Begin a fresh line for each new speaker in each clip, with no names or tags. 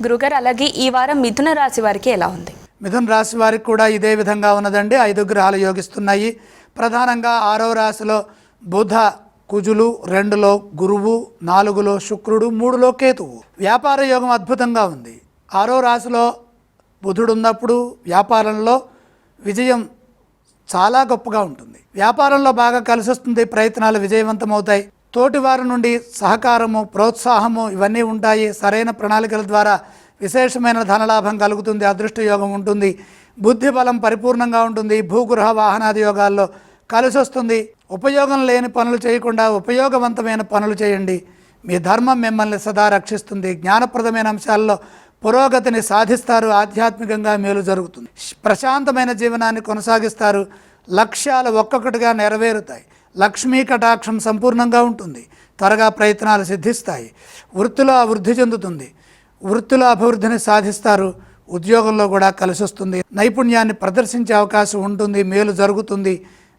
గురుగారు, అలాగే ఈ వారం మిథున రాశి వారికి ఎలా ఉంది?
మిథున రాశి వారికి కూడా ఇదే విధంగా ఉన్నదండి. 5 గ్రహాలు యోగిస్తున్నాయి. ప్రధానంగా 6వ రాశిలో బుధ, కుజులు, 2లో గురువు, 4లో శుక్రుడు, 3లో కేతువు. వ్యాపార యోగం అద్భుతంగా ఉంది. 6వ రాశిలో బుధుడు ఉన్నప్పుడు వ్యాపారంలో విజయం చాలా గొప్పగా ఉంటుంది. వ్యాపారంలో బాగా కలిసి వస్తుంది. ప్రయత్నాలు విజయవంతమవుతాయి. తోటి వారి నుండి సహకారము, ప్రోత్సాహము ఇవన్నీ ఉంటాయి. సరైన ప్రణాళికల ద్వారా విశేషమైన ధనలాభం కలుగుతుంది. అదృష్ట యోగం ఉంటుంది. బుద్ధి బలం పరిపూర్ణంగా ఉంటుంది. భూగృహ వాహనాది యోగాల్లో కలిసి వస్తుంది. ఉపయోగం లేని పనులు చేయకుండా ఉపయోగవంతమైన పనులు చేయండి. మీ ధర్మం మిమ్మల్ని సదా రక్షిస్తుంది. జ్ఞానప్రదమైన అంశాల్లో పురోగతిని సాధిస్తారు. ఆధ్యాత్మికంగా మేలు జరుగుతుంది. ప్రశాంతమైన జీవనాన్ని కొనసాగిస్తారు. లక్ష్యాలు ఒక్కొక్కటిగా నెరవేరుతాయి. లక్ష్మీ కటాక్షం సంపూర్ణంగా ఉంటుంది. త్వరగా ప్రయత్నాలు సిద్ధిస్తాయి. వృత్తిలో అభివృద్ధి చెందుతుంది. వృత్తిలో అభివృద్ధిని సాధిస్తారు. ఉద్యోగంలో కూడా కలిసి వస్తుంది. నైపుణ్యాన్ని ప్రదర్శించే అవకాశం ఉంటుంది. మేలు జరుగుతుంది.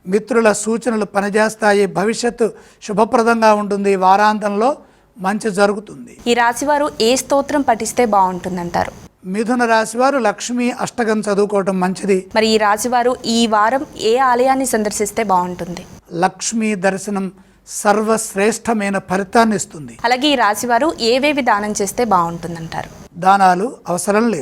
మిత్రుల సూచనలు పనిచేస్తాయి. భవిష్యత్తు శుభప్రదంగా ఉంటుంది. వారాంతంలో మంచి జరుగుతుంది.
ఈ రాశివారు ఏ స్తోత్రం పఠిస్తే బాగుంటుందంటారు?
మిథున రాశి వారు లక్ష్మీ అష్టకం చదువుకోవటం మంచిది.
మరి ఈ రాశివారు ఈ వారం ఏ ఆలయాన్ని సందర్శిస్తే బాగుంటుంది?
లక్ష్మీ దర్శనం సర్వశ్రేష్టమైన ఫలితాన్ని ఇస్తుంది.
అలాగే ఈ రాశివారు ఏవేవి దానం చేస్తే బాగుంటుందంటారు?
దానాలు అవసరం లేదు.